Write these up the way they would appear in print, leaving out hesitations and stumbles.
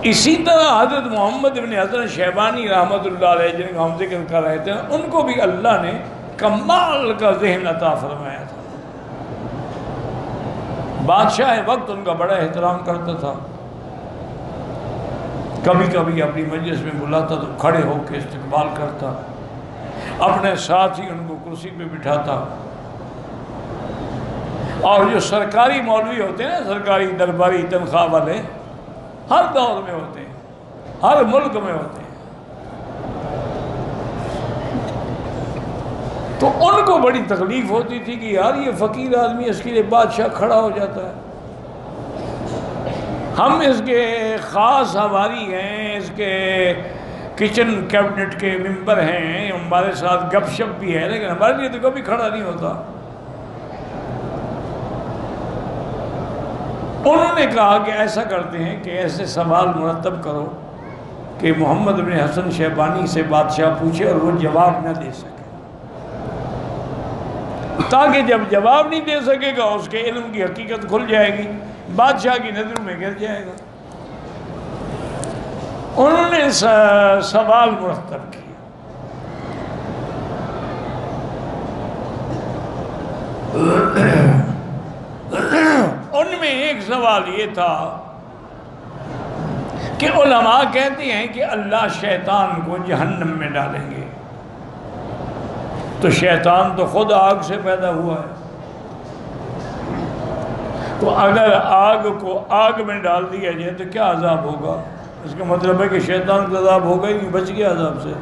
اسی طرح حضرت محمد بن حسن شیبانی رحمۃ اللہ علیہ جن کا ہم ذکر کر رہے تھے، ان کو بھی اللہ نے کمال کا ذہن عطا فرمایا تھا۔ بادشاہ وقت ان کا بڑا احترام کرتا تھا، کبھی کبھی اپنی مجلس میں بلاتا تو کھڑے ہو کے استقبال کرتا، اپنے ساتھ ہی ان کو کرسی پہ بٹھاتا۔ اور جو سرکاری مولوی ہوتے ہیں نا، سرکاری درباری تنخواہ والے، ہر دور میں ہوتے ہیں، ہر ملک میں ہوتے ہیں، تو ان کو بڑی تکلیف ہوتی تھی کہ یار یہ فقیر آدمی، اس کے لیے بادشاہ کھڑا ہو جاتا ہے، ہم اس کے خاص حواری ہیں، اس کے کچن کیبنٹ کے ممبر ہیں، ہمارے ساتھ گپ شپ بھی ہے، لیکن ہمارے لیے تو کبھی کھڑا نہیں ہوتا۔ انہوں نے کہا کہ ایسا کرتے ہیں کہ ایسے سوال مرتب کرو کہ محمد بن حسن شیبانی سے بادشاہ پوچھے اور وہ جواب نہ دے سکے، تاکہ جب جواب نہیں دے سکے گا اس کے علم کی حقیقت کھل جائے گی، بادشاہ کی نظر میں گر جائے گا۔ انہوں نے سوال مرتب کیا۔ ان میں ایک سوال یہ تھا کہ علماء کہتے ہیں کہ اللہ شیطان کو جہنم میں ڈالیں گے، تو شیطان تو خود آگ سے پیدا ہوا ہے، تو اگر آگ کو آگ میں ڈال دیا جائے تو کیا عذاب ہوگا؟ اس کا مطلب ہے کہ شیطان کا عذاب ہوگا ہی نہیں، بچ گیا عذاب سے۔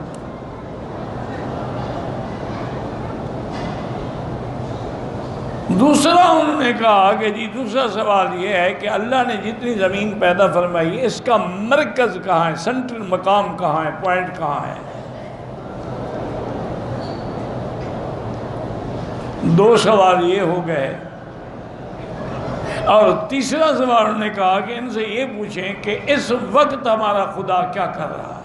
دوسرا انہوں نے کہا کہ جی دوسرا سوال یہ ہے کہ اللہ نے جتنی زمین پیدا فرمائی ہے، اس کا مرکز کہاں ہے، سینٹرل مقام کہاں ہے، پوائنٹ کہاں ہے؟ دو سوال یہ ہو گئے، اور تیسرا سوال انہوں نے کہا کہ ان سے یہ پوچھیں کہ اس وقت ہمارا خدا کیا کر رہا ہے،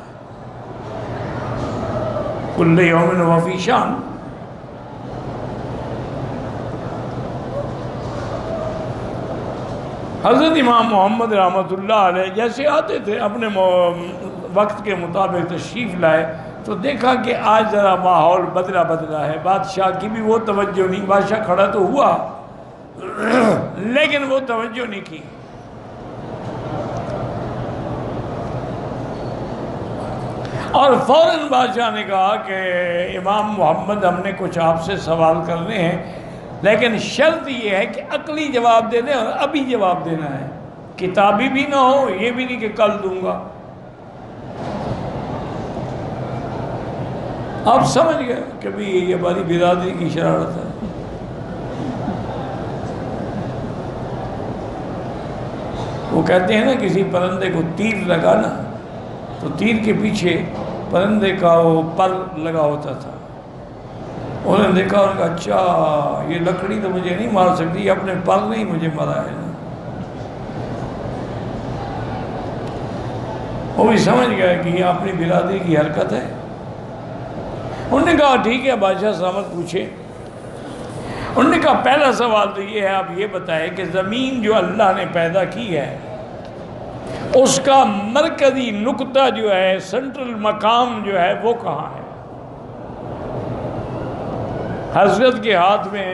کل یوم ہو فی شان۔ حضرت امام محمد رحمۃ اللہ علیہ جیسے آتے تھے اپنے وقت کے مطابق تشریف لائے، تو دیکھا کہ آج ذرا ماحول بدلا ہے، بادشاہ کی بھی وہ توجہ نہیں، بادشاہ کھڑا تو ہوا لیکن وہ توجہ نہیں کی۔ اور فوراً بادشاہ نے کہا کہ امام محمد ہم نے کچھ آپ سے سوال کرنے ہیں، لیکن شرط یہ ہے کہ عقلی جواب دے دیں اور ابھی جواب دینا ہے، کتابی بھی نہ ہو، یہ بھی نہیں کہ کل دوں گا۔ آپ سمجھ گئے کہ بھی یہ ہماری برادری کی شرارت ہے۔ وہ کہتے ہیں نا کسی پرندے کو تیر لگا نا، تو تیر کے پیچھے پرندے کا وہ پر لگا ہوتا تھا، انہوں نے دیکھا اور کہا اچھا یہ لکڑی تو مجھے نہیں مار سکتی، یہ اپنے پر نہیں مجھے مرا ہے نا۔ وہ بھی سمجھ گئے کہ یہ اپنی برادری کی حرکت ہے۔ انہوں نے کہا ٹھیک ہے بادشاہ سلامت پوچھے۔ انہوں نے کہا پہلا سوال تو یہ ہے، آپ یہ بتائیں کہ زمین جو اللہ نے پیدا کی ہے اس کا مرکزی نقطہ جو ہے، سینٹرل مقام جو ہے وہ کہاں ہے؟ حضرت کے ہاتھ میں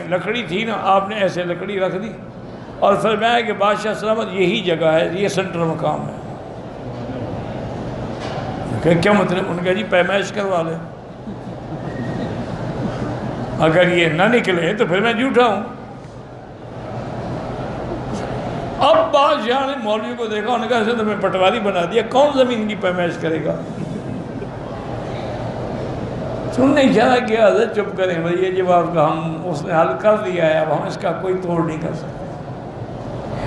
لکڑی تھی نا، آپ نے ایسے لکڑی رکھ دی اور فرمایا کہ بادشاہ سلامت یہی جگہ ہے، یہ سینٹرل مقام ہے۔ کہ کیا مطلب؟ ان کا جی پیمائش کروا لیں، اگر یہ نہ نکلے تو پھر میں جھوٹا ہوں۔ اب بادشاہ نے مولوی کو دیکھا، انہوں نے کہا ایسے تو میں پٹواری بنا دیا، کون زمین کی پیمائش کرے گا؟ انہوں نے اشارہ کیا حضرت چپ کریں بھائی، یہ جواب کا ہم اس نے حل کر دیا ہے، اب ہم اس کا کوئی توڑ نہیں کر سکتے۔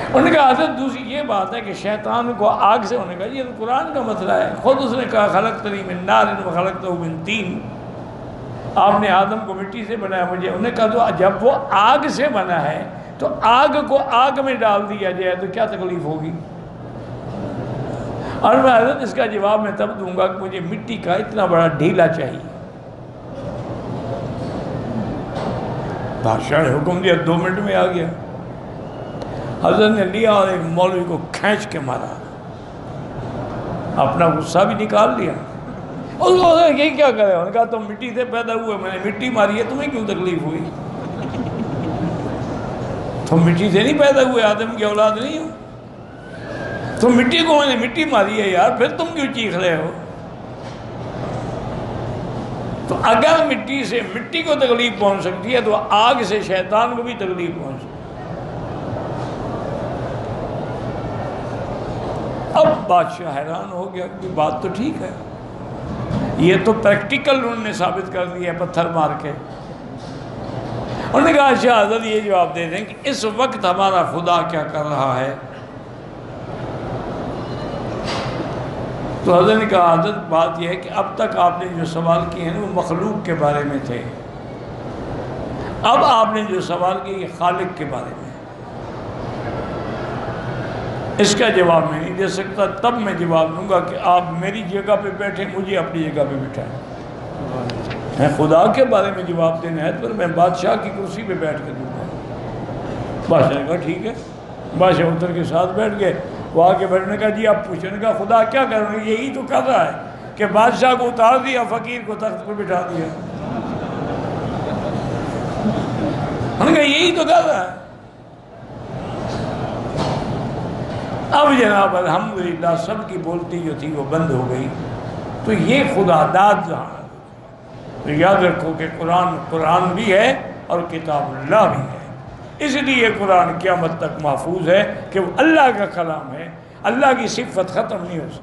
انہوں نے کہا حضرت دوسری یہ بات ہے کہ شیطان کو آگ سے، انہوں نے کہا یہ تو قرآن کا مسئلہ ہے، خود اس نے کہا خلقتنی من نار وخلقتہ من طین، آپ نے آدم کو مٹی سے بنایا مجھے۔ انہوں نے کہا تو جب وہ آگ سے بنا ہے تو آگ کو آگ میں ڈال دیا جائے تو کیا تکلیف ہوگی؟ اور میں حضرت اس کا جواب میں تب دوں گا کہ مجھے مٹی کا اتنا بڑا ڈھیلا چاہیے۔ بادشاہ نے حکم دیا، 2 منٹ میں آ گیا۔ حضرت نے لیا اور ایک مولوی کو کھینچ کے مارا، اپنا غصہ بھی نکال لیا. اس کو یہ کیا کرے؟ انہوں نے کہا تم مٹی سے پیدا ہوئے، میں نے مٹی ماری ہے، تمہیں کیوں تکلیف ہوئی؟ تم مٹی سے نہیں پیدا ہوئے، آدم کی اولاد نہیں ہو. تم مٹی کو میں نے مٹی ماری ہے یار، پھر تم کیوں چیخ رہے ہو؟ تو اگر مٹی سے مٹی کو تکلیف پہنچ سکتی ہے تو آگ سے شیطان کو بھی تکلیف پہنچ سکتی ہے. اب بادشاہ حیران ہو گیا کہ بات تو ٹھیک ہے، یہ تو پریکٹیکل انہوں نے ثابت کر دیا ہے پتھر مار کے. انہوں نے کہا اچھا حضرت یہ جواب دے دیں کہ اس وقت ہمارا خدا کیا کر رہا ہے؟ تو حضرت نے کہا حضرت بات یہ ہے کہ اب تک آپ نے جو سوال کیے ہیں وہ مخلوق کے بارے میں تھے، اب آپ نے جو سوال کیے یہ خالق کے بارے میں. اس کا جواب میں نہیں دے سکتا، تب میں جواب دوں گا کہ آپ میری جگہ پہ بیٹھیں، مجھے اپنی جگہ پہ بٹھائیں. میں خدا کے بارے میں جواب دینا ہے تو میں بادشاہ کی کرسی پہ بیٹھ کے دوں گا. بادشاہ نے کہا ٹھیک ہے. بادشاہ اتر کے ساتھ بیٹھ گئے. وہ آگے بیٹھنے کا جی آپ پوچھنے کا خدا کیا کر رہے ہیں؟ یہی تو کر رہا ہے کہ بادشاہ کو اتار دیا، فقیر کو تخت پہ بٹھا دیا. انہوں نے کہا یہی تو کر رہا ہے. اب جناب الحمدللہ سب کی بولتی جو تھی وہ بند ہو گئی. تو یہ خدا داد جہاں، تو یاد رکھو کہ قرآن بھی ہے اور کتاب اللہ بھی ہے. اس لیے قرآن قیامت تک محفوظ ہے کہ وہ اللہ کا کلام ہے. اللہ کی صفت ختم نہیں ہو سکتی.